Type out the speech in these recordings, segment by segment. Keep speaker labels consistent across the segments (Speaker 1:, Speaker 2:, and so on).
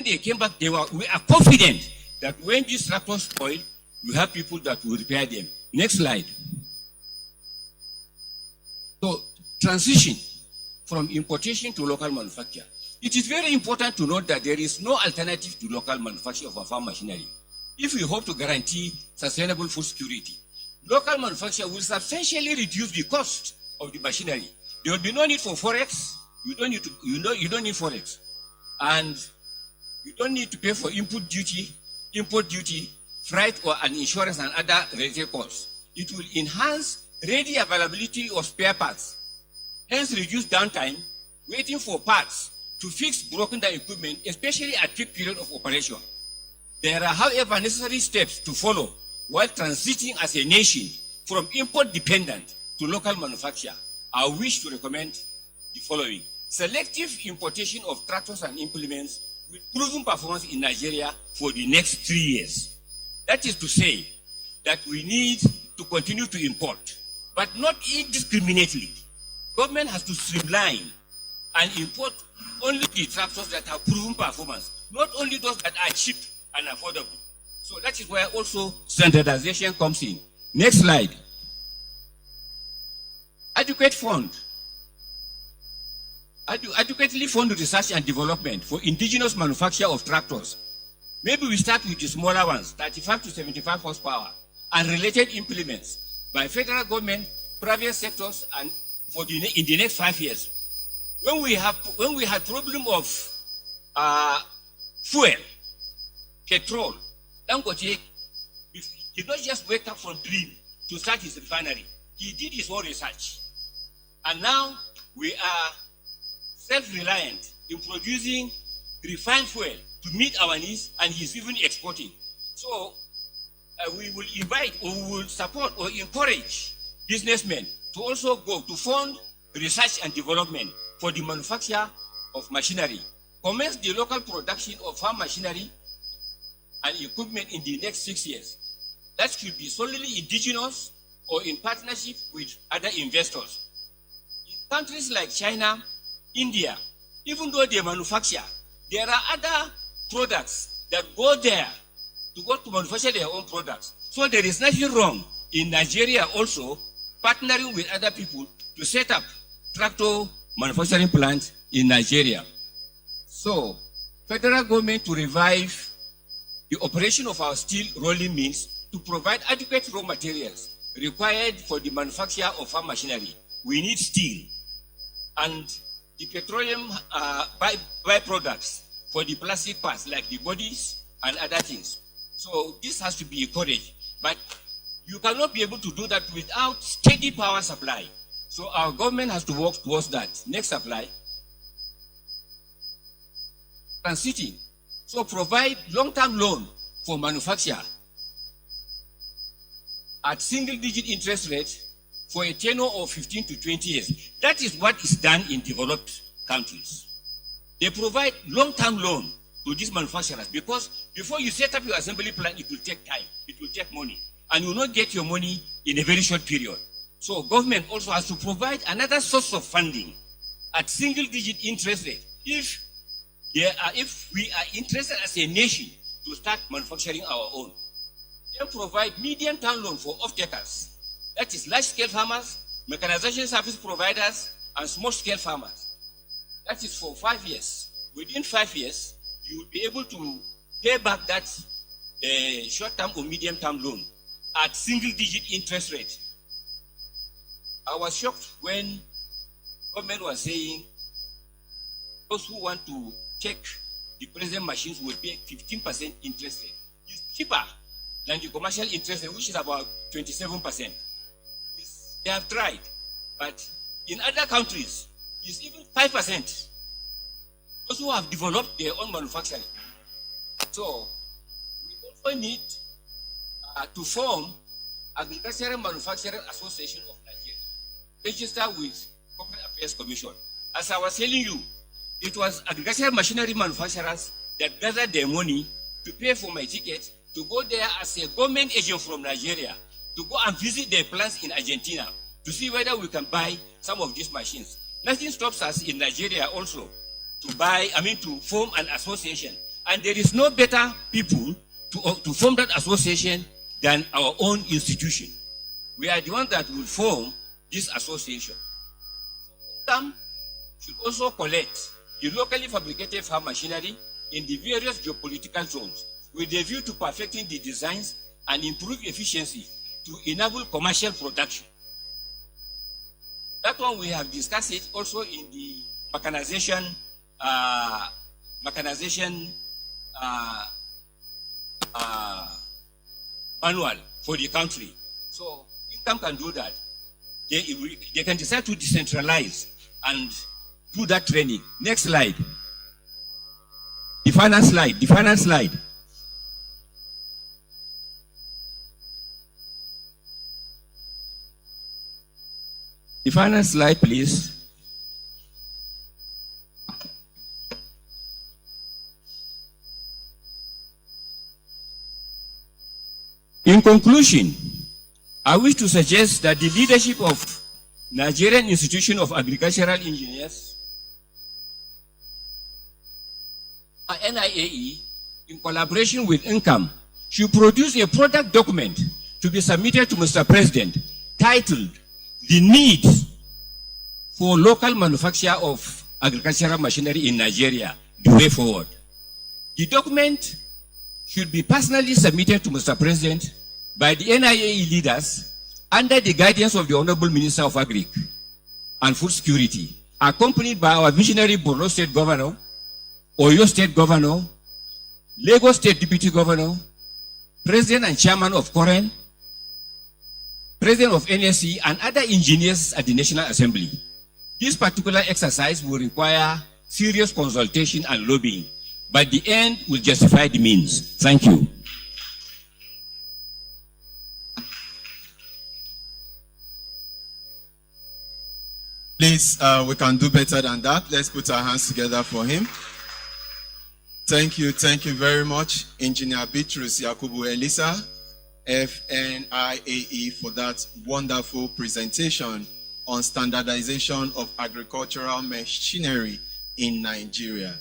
Speaker 1: they came back, we are confident that when these tractors spoil, we have people that will repair them. Next slide. So, transition from importation to local manufacture. It is very important to note that there is no alternative to local manufacture of our farm machinery. If we hope to guarantee sustainable food security, local manufacture will substantially reduce the cost of the machinery. There will be no need for forex. You don't need forex, and you don't need to pay for import duty, freight, or an insurance and other related costs. It will enhance ready availability of spare parts, hence reduce downtime, waiting for parts to fix broken down equipment, especially at peak period of operation. There are, however, necessary steps to follow while transiting as a nation from import dependent to local manufacture. I wish to recommend the following. Selective importation of tractors and implements with proven performance in Nigeria for the next 3 years. That is to say that we need to continue to import, but not indiscriminately. Government has to streamline and import only the tractors that have proven performance, not only those that are cheap and affordable. So that is where also standardization comes in. Next slide. Adequate fund. Adequately fund research and development for indigenous manufacture of tractors. Maybe we start with the smaller ones, 35 to 75 horsepower, and related implements by federal government, private sectors, and in the next 5 years. When we had problem of fuel, petrol, Dangote did not just wake up from dream to start his refinery. He did his own research. And now we are self-reliant in producing refined fuel to meet our needs, and he's even exporting. So we will invite, or we will support or encourage businessmen to also go to fund research and development for the manufacture of machinery. Commence the local production of farm machinery and equipment in the next 6 years. That should be solely indigenous or in partnership with other investors. In countries like China, India, even though they manufacture, there are other products that go there to manufacture their own products. So there is nothing wrong in Nigeria also partnering with other people to set up tractor manufacturing plants in Nigeria. So, federal government to revive the operation of our steel rolling mills to provide adequate raw materials required for the manufacture of farm machinery. We need steel and the petroleum byproducts for the plastic parts like the bodies and other things. So this has to be encouraged, but you cannot be able to do that without steady power supply. So our government has to work towards that. Next supply. Transiting. So provide long-term loan for manufacture at single-digit interest rate for a tenure of 15 to 20 years. That is what is done in developed countries. They provide long-term loan to these manufacturers because before you set up your assembly plant, it will take time, it will take money, and you will not get your money in a very short period. So government also has to provide another source of funding at single-digit interest rate if we are interested as a nation to start manufacturing our own. Then provide medium-term loan for off-takers. That is large-scale farmers, mechanization service providers, and small-scale farmers. That is for 5 years. Within 5 years, you will be able to pay back that short-term or medium-term loan at single-digit interest rate. I was shocked when government was saying those who want to take the present machines will pay 15% interest rate. It's cheaper than the commercial interest rate, which is about 27%. They have tried, but in other countries, it's even 5%. Those who have developed their own manufacturing. So we also need to form Agricultural Manufacturing Association of Nigeria, register with Corporate Affairs Commission. As I was telling you, it was agricultural machinery manufacturers that gathered their money to pay for my ticket to go there as a government agent from Nigeria to go and visit their plants in Argentina to see whether we can buy some of these machines. Nothing stops us in Nigeria also to form an association And there is no better people to form that association than our own institution. We are the ones that will form this association. NCAM should also collect the locally fabricated farm machinery in the various geopolitical zones with a view to perfecting the designs and improve efficiency to enable commercial production. That one we have discussed it also in the mechanization manual for the country. So NCAM can do that. They can decide to decentralize and do that training. Next slide. The final slide. The final slide. The final slide, please. In conclusion, I wish to suggest that the leadership of Nigerian Institution of Agricultural Engineers, NIAE, in collaboration with NCAM, should produce a product document to be submitted to Mr. President titled "The Need for Local Manufacture of Agricultural Machinery in Nigeria, the Way Forward." The document should be personally submitted to Mr. President by the NIAE leaders under the guidance of the Honorable Minister of Agri and Food Security, accompanied by our visionary Borno State Governor, Oyo State Governor, Lagos State Deputy Governor, President and Chairman of Koren, President of NSC, and other engineers at the National Assembly. This particular exercise will require serious consultation and lobbying, but the end will justify the means. Thank you.
Speaker 2: Please, we can do better than that. Let's put our hands together for him. Thank you very much, Engineer Bitrus Yakubu Elisa, FNIAE, for that wonderful presentation on standardization of agricultural machinery in Nigeria.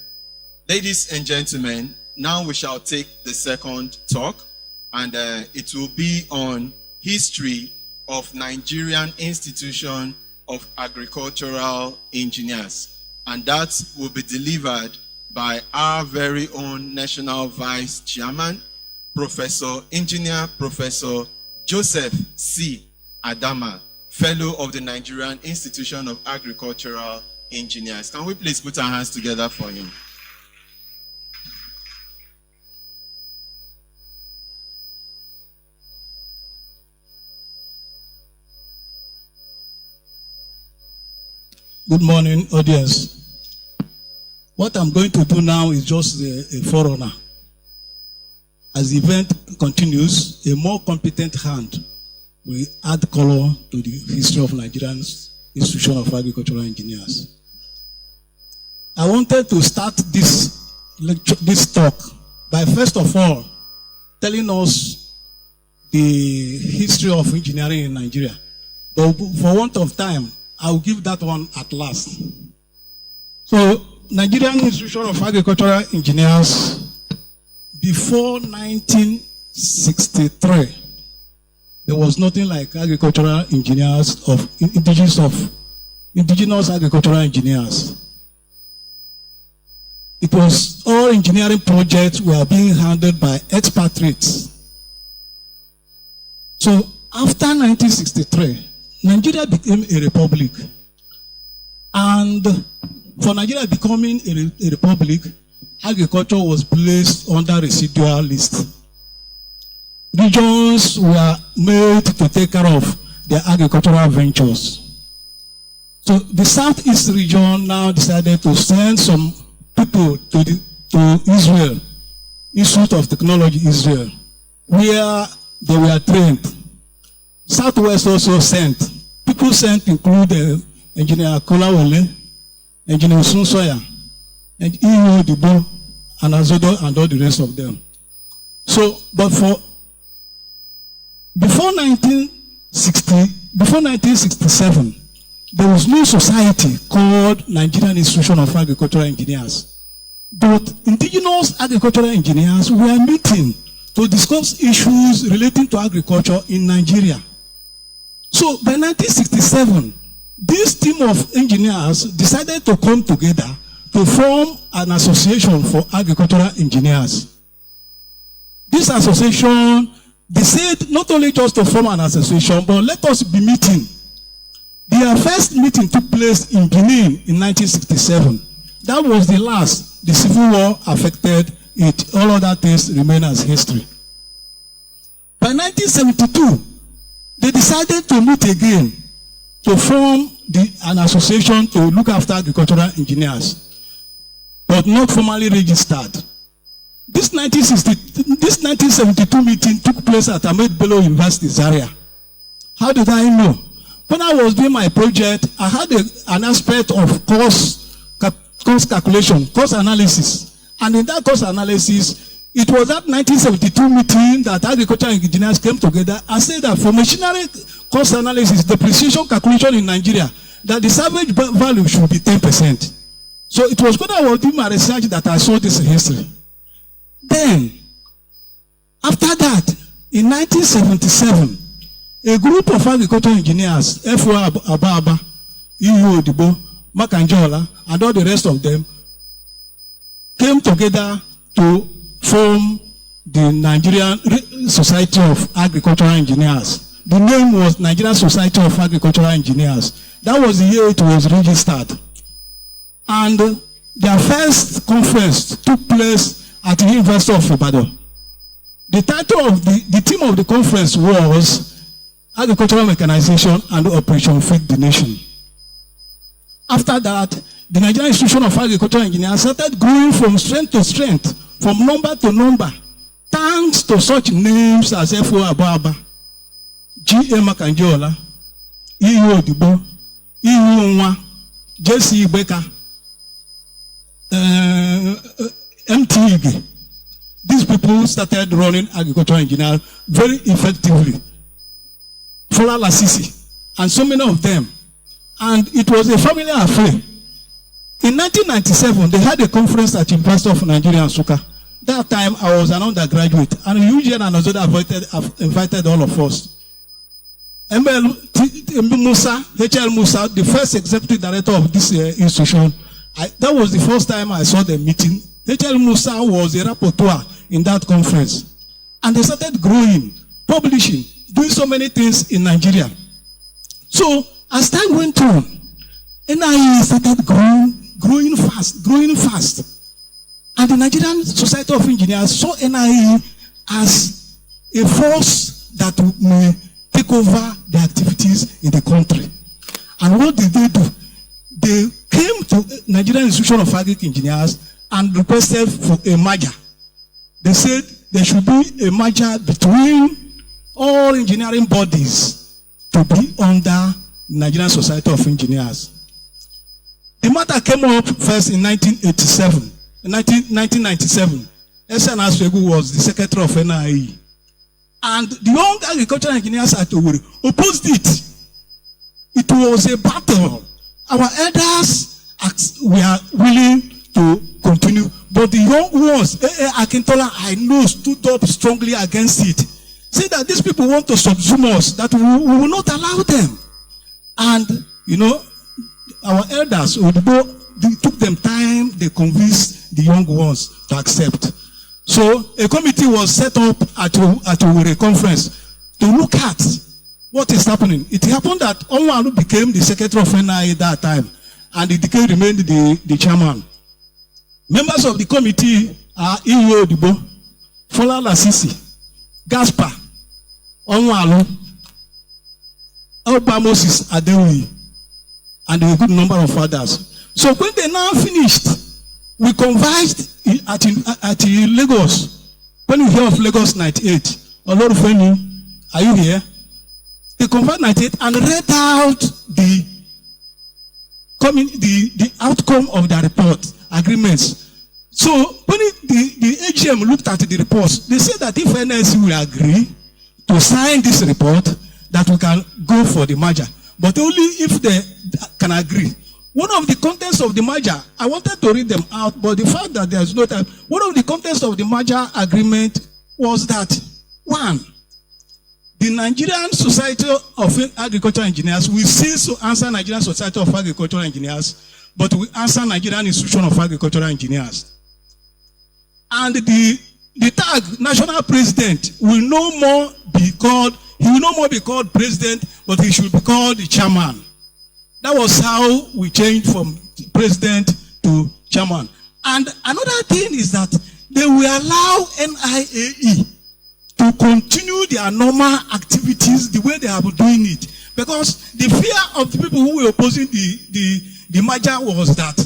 Speaker 2: Ladies and gentlemen, now we shall take the second talk, and it will be on history of Nigerian Institution of Agricultural Engineers, and that will be delivered by our very own National Vice Chairman, Professor Joseph C. Adama, Fellow of the Nigerian Institution of Agricultural Engineers. Can we please put our hands together for him?
Speaker 3: Good morning, audience. What I'm going to do now is just a forerunner. As the event continues, a more competent hand will add color to the history of Nigerian's Institution of Agricultural Engineers. I wanted to start this talk by first of all telling us the history of engineering in Nigeria. But for want of time, I'll give that one at last. So, Nigerian Institution of Agricultural Engineers, before 1963, there was nothing like agricultural engineers of indigenous agricultural engineers. It was all engineering projects were being handled by expatriates. So, after 1963, Nigeria became a republic, and for Nigeria becoming a republic, agriculture was placed under residual list. Regions were made to take care of their agricultural ventures. So the Southeast region now decided to send some people to Israel, Institute of Technology Israel, where they were trained. Southwest also sent. People sent include Engineer Kolawole, Engineer Sunsoya, and E.O. Dibo, and Azodo, and all the rest of them. So, but before 1967, there was no society called Nigerian Institution of Agricultural Engineers. But indigenous agricultural engineers were meeting to discuss issues relating to agriculture in Nigeria. So by 1967, this team of engineers decided to come together to form an association for agricultural engineers. This association, they said not only just to form an association, but let us be meeting. Their first meeting took place in Benin in 1967. That was the last. The Civil War affected it. All other things remain as history. By 1972, they decided to meet again to form an association to look after agricultural engineers, but not formally registered. This 1972 meeting took place at Ahmed Bello University, Zaria. How did I know? When I was doing my project, I had an aspect of cost calculation, cost analysis. And in that cost analysis, it was that 1972 meeting that agricultural engineers came together and said that for machinery cost analysis, depreciation calculation in Nigeria, that the salvage value should be 10%. So it was when I was doing my research that I saw this in history. Then, after that, in 1977, a group of agricultural engineers, F.O. Ababa, E.U. Odibo, Makanjola, and all the rest of them, came together to form the Nigerian Society of Agricultural Engineers. The name was Nigerian Society of Agricultural Engineers. That was the year it was registered. And their first conference took place at the University of Ibadan. The title of the theme of the conference was Agricultural Mechanization and Operation Feed the Nation. After that, the Nigerian Institution of Agricultural Engineers started growing from strength to strength, from number to number, thanks to such names as F.O. Ababa, G.A. Makanjola, E.U. Odibo, E.U. Nwa, J.C. Baker, M.T. Ige. These people started running agricultural engineers very effectively. Fola Lasisi, and so many of them. And it was a family affair. In 1997, they had a conference at University of Nigeria, Nsukka. That time, I was an undergraduate, and Eugene and Ozoda invited all of us. Musa, H.L. Musa, the first executive director of this institution, that was the first time I saw them meeting. H.L. Musa was a rapporteur in that conference. And they started growing, publishing, doing so many things in Nigeria. So, as time went on, NIE started growing fast. And the Nigerian Society of Engineers saw NIE as a force that may take over the activities in the country. And what did they do? They came to Nigerian Institution of Agricultural Engineers and requested for a merger. They said there should be a merger between all engineering bodies to be under Nigerian Society of Engineers. The matter came up first in 1987. In 1997, S.N. Aswegu was the secretary of NIE. And the young agricultural engineers at Owerri opposed it. It was a battle. Our elders were willing to continue, but the young ones, Akintola, I know, stood up strongly against it. Say that these people want to subsume us, that we will not allow them. And, you know, our elders, they took them time, they convinced the young ones to accept. So a committee was set up at a conference to look at what is happening. It happened that Onwalu became the secretary of NIA at that time, and Idike remained the chairman. Members of the committee are E.U. Odibo, Fola Lasisi, Gaspar, Onwalu, Oba Moses Adewi, and a good number of others. So when they now finished, we converged at Lagos. When you hear of Lagos 98, Olorufeni, are you here? They converged 98 and read out the outcome of the report, agreements. So when the AGM looked at the reports, they said that if NSC will agree to sign this report, that we can go for the merger. But only if they can agree. One of the contents of the merger, I wanted to read them out, but the fact that there's no time, one of the contents of the merger agreement was that, one, the Nigerian Society of Agricultural Engineers will cease to answer Nigerian Society of Agricultural Engineers, but will answer Nigerian Institution of Agricultural Engineers. And the tag national president will no more be called president, but he should be called the chairman. That was how we changed from president to chairman. And another thing is that they will allow NIAE to continue their normal activities the way they have been doing it. Because the fear of the people who were opposing the merger was that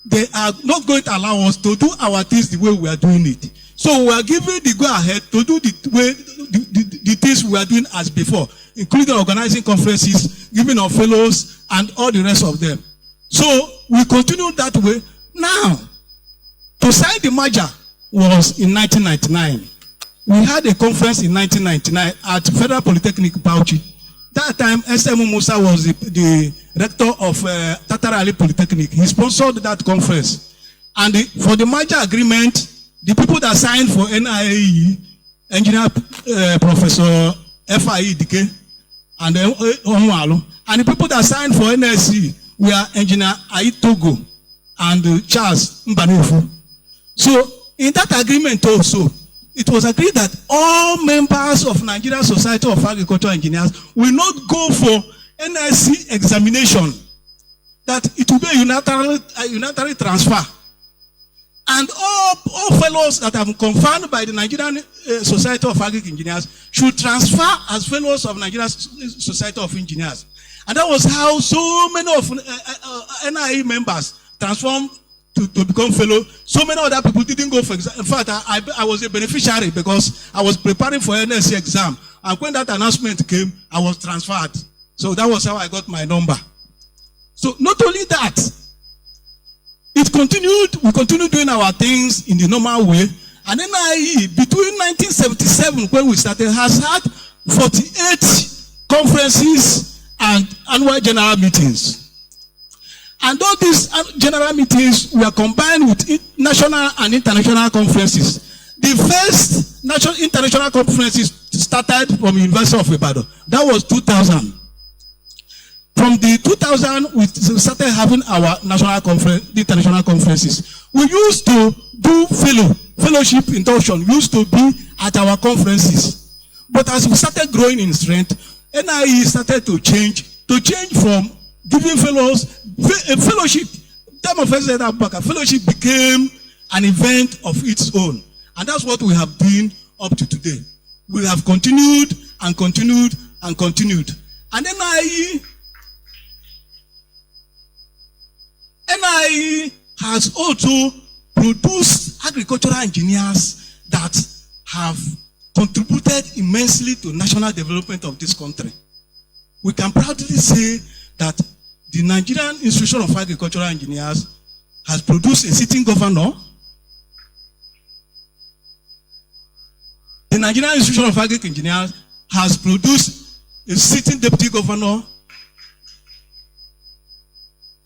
Speaker 3: they are not going to allow us to do our things the way we are doing it. So we are giving the go-ahead to do the things we are doing as before, including organizing conferences, giving our fellows, and all the rest of them. So we continue that way. Now, to sign the merger was in 1999. We had a conference in 1999 at Federal Polytechnic, Bauchi. That time, SM Musa was the rector of Tatarali Polytechnic. He sponsored that conference. And for the merger agreement, the people that signed for NIAE, Engineer Professor F.I.E. Dike, and Onwalo, and the people that signed for NSC were Engineer Aitogo and Charles Mbanefu. So, in that agreement also, it was agreed that all members of Nigerian Society of Agricultural Engineers will not go for NSC examination, that it will be a unilateral transfer. And all fellows that have been confirmed by the Nigerian Society of Agricultural Engineers should transfer as fellows of Nigerian Society of Engineers. And that was how so many of NIE members transformed to become fellow. So many other people didn't go for exam. In fact, I was a beneficiary because I was preparing for NSC exam. And when that announcement came, I was transferred. So that was how I got my number. So not only that, we continued doing our things in the normal way. And NIE, between 1977, when we started, has had 48 conferences and annual general meetings. And all these general meetings were combined with national and international conferences. The first international conferences started from University of Ibadan. That was 2000. From the 2000, we started having our national conference, international conferences. We used to do fellowship induction, used to be at our conferences. But as we started growing in strength, NIE started to change from giving fellows, a fellowship, time of fellowship became an event of its own. And that's what we have been up to today. We have continued and continued and continued. And NIE has also produced agricultural engineers that have contributed immensely to national development of this country. We can proudly say that the Nigerian Institution of Agricultural Engineers has produced a sitting governor. The Nigerian Institution of Agricultural Engineers has produced a sitting deputy governor,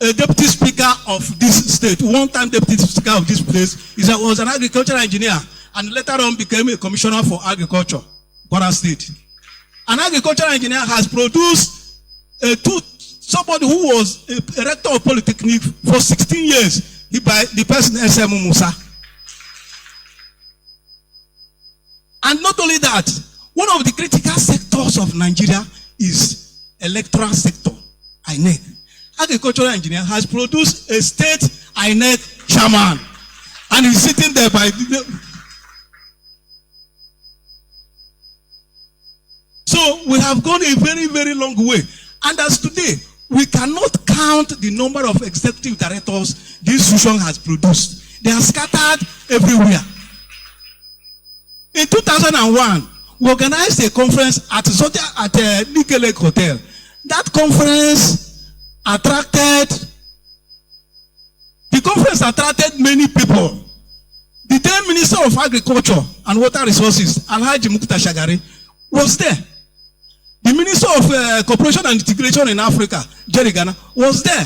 Speaker 3: a deputy speaker of this state, one-time deputy speaker of this place, was an agricultural engineer and later on became a commissioner for agriculture, Kwara State. An agricultural engineer has produced somebody who was a rector of Polytechnic for 16 years, the person SM Musa. And not only that, one of the critical sectors of Nigeria is electoral sector, INEC. Agricultural engineer has produced a state INEC chairman, and he's sitting there by. So we have gone a very, very long way. And as today, we cannot count the number of executive directors this institution has produced. They are scattered everywhere. In 2001, we organized a conference at Niae Lake Hotel. That conference attracted many people. The then Minister of Agriculture and Water Resources, Alhaji Mukta Shagari, was there. The Minister of Cooperation and Integration in Africa, Jerry Ghana, was there.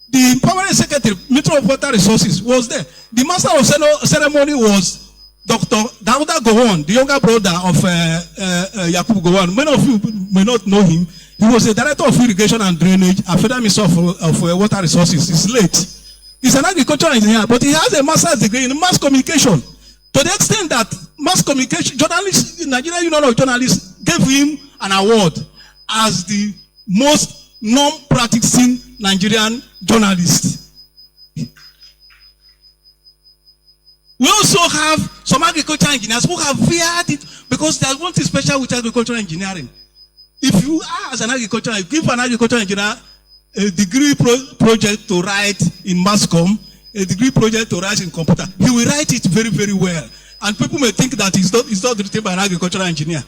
Speaker 3: The permanent secretary, Minister of Water Resources, was there. The master of ceremony was Dr. Dauda Gowon, the younger brother of Yakub Gowon. Many of you may not know him. He was the director of irrigation and drainage at Federal Ministry of Water Resources. He's late. He's an agricultural engineer, but he has a master's degree in mass communication. To the extent that mass communication journalists, Nigerian Union of Journalists, gave him an award as the most non-practicing Nigerian journalist. We also have some agricultural engineers who have feared it because there's one thing special with agricultural engineering. If you are as an agricultural, give an agricultural engineer a degree project to write in mass com, a degree project to write in computer, he will write it very, very well. And people may think that it's not written by an agricultural engineer.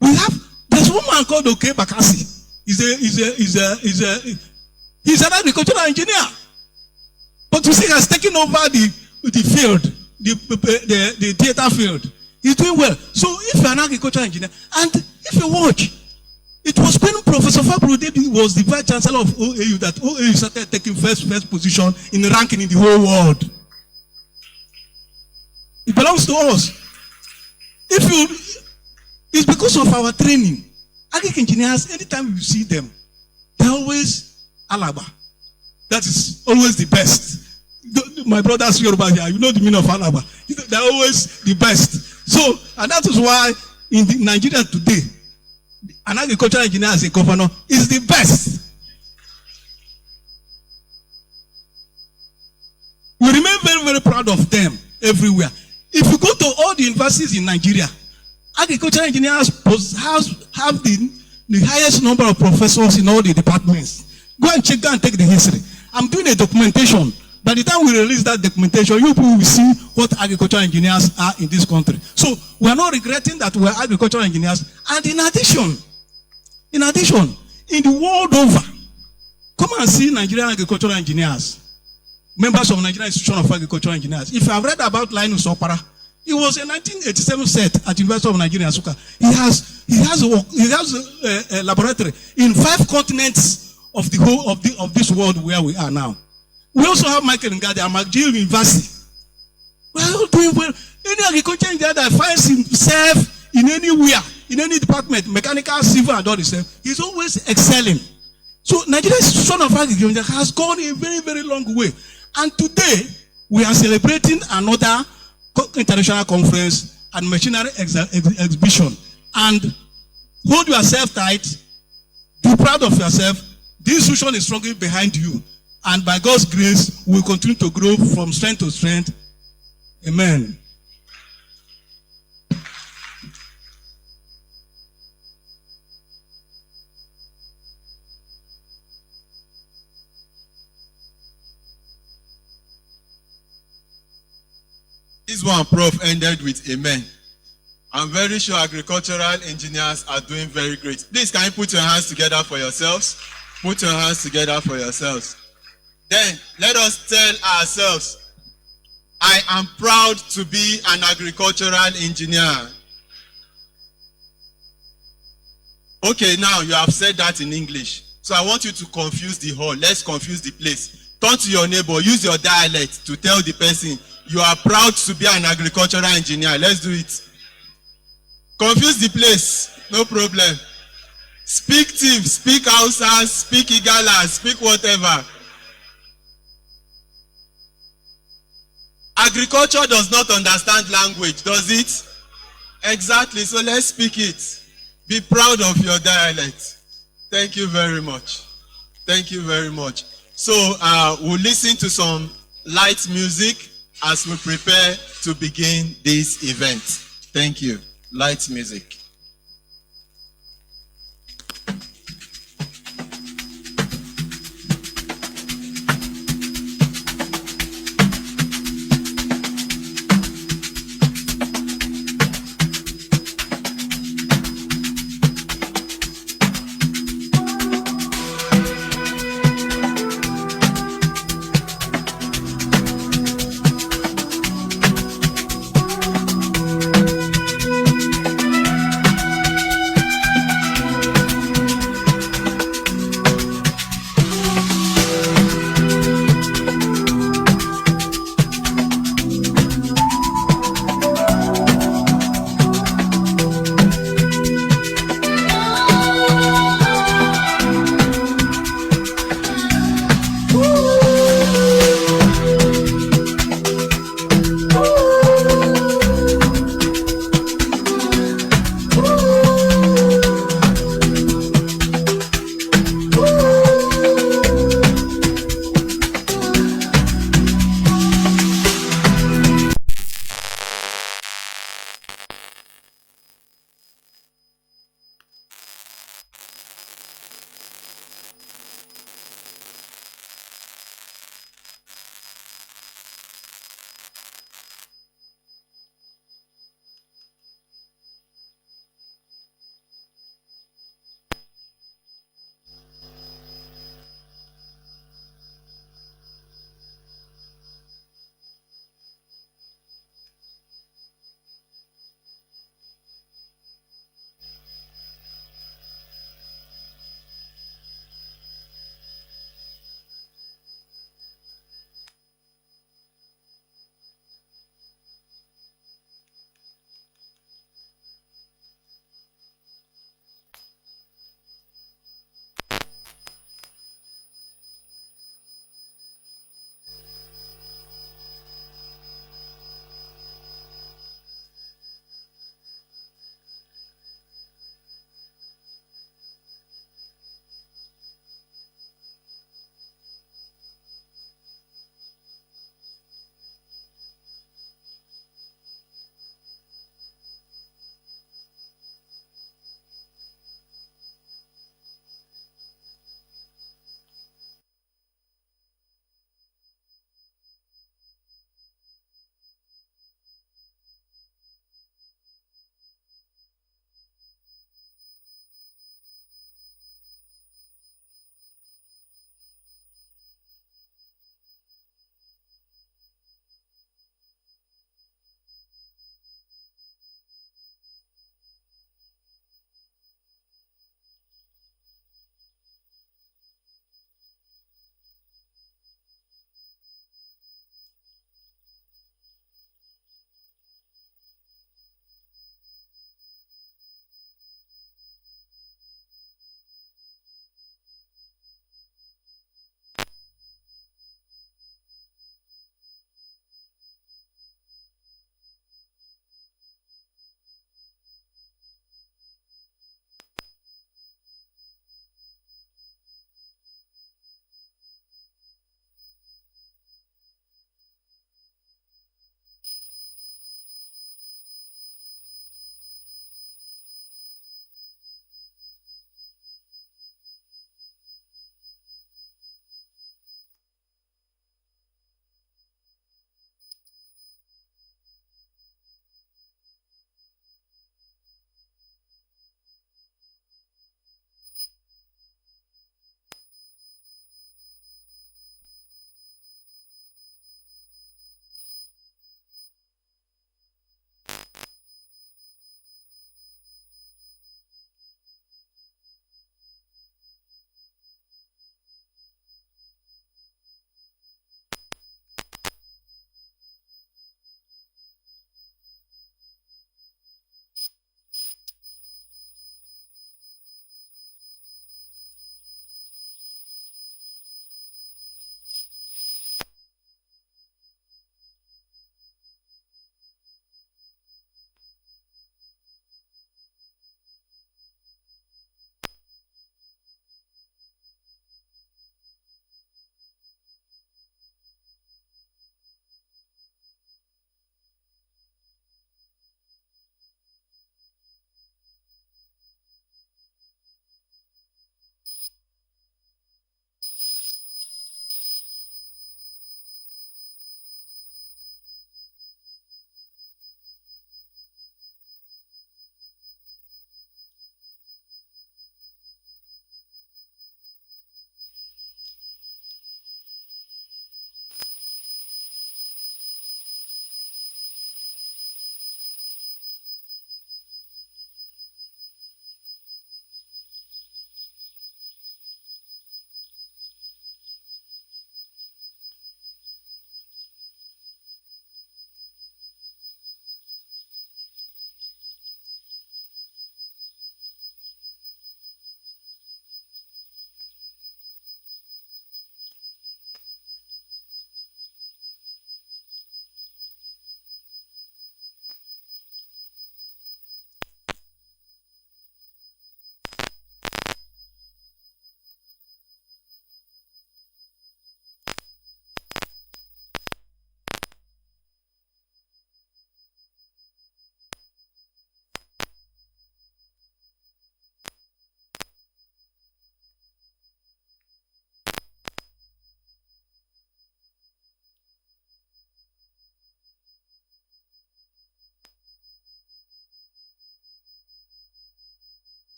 Speaker 3: There's one man called Oke Bakasi. He's an agricultural engineer. But you see, he has taken over the field, the theater field. He's doing well. So if you're an agricultural engineer, and if you watch, it was when Professor Fabrode was the vice chancellor of OAU that OAU started taking first position in the ranking in the whole world. It belongs to us. It's because of our training. Agric engineers, anytime you see them, they're always Alaba. That is always the best. My brothers Yoruba here, you know the meaning of Alaba. They're always the best. So, and that is why in Nigeria today, an agricultural engineer as a governor is the best. We remain very, very proud of them everywhere. If you go to all the universities in Nigeria, agricultural engineers have the highest number of professors in all the departments. Go and take the history. I'm doing a documentation. By the time we release that documentation, you people will see what agricultural engineers are in this country. So we are not regretting that we are agricultural engineers. And in addition, in the world over, come and see Nigerian agricultural engineers, members of Nigerian Institution of Agricultural Engineers. If you have read about Linus Opara, he was a 1987 set at University of Nigeria, Nsukka. He has a laboratory in 5 continents of the whole of this world where we are now. We also have Michael Ngade at McGill University. We are all doing well. Any agriculture engineer that finds himself in anywhere, in any department, mechanical, civil, and all this stuff, he's always excelling. So Nigerian Institution of Agriculture has gone a very, very long way. And today, we are celebrating another international conference and machinery exhibition. And hold yourself tight, be proud of yourself. This institution is strongly behind you. And by God's grace, we will continue to grow from strength to strength. Amen.
Speaker 2: This one, Prof, ended with amen. I'm very sure agricultural engineers are doing very great. Please, can you put your hands together for yourselves? Put your hands together for yourselves. Then, let us tell ourselves, I am proud to be an agricultural engineer. Okay, now you have said that in English. So I want you to confuse the hall. Let's confuse the place. Turn to your neighbor, use your dialect to tell the person, you are proud to be an agricultural engineer. Let's do it. Confuse the place, no problem. Speak Tiv, speak Hausa, speak Igala, speak whatever. Agriculture does not understand language, does it? Exactly, so let's speak it. Be proud of your dialect. Thank you very much. Thank you very much. So we'll listen to some light music as we prepare to begin this event. Thank you. Light music.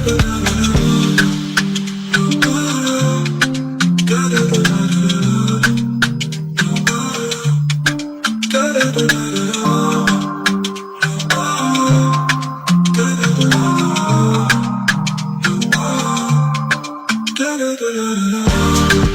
Speaker 4: Da da da da da.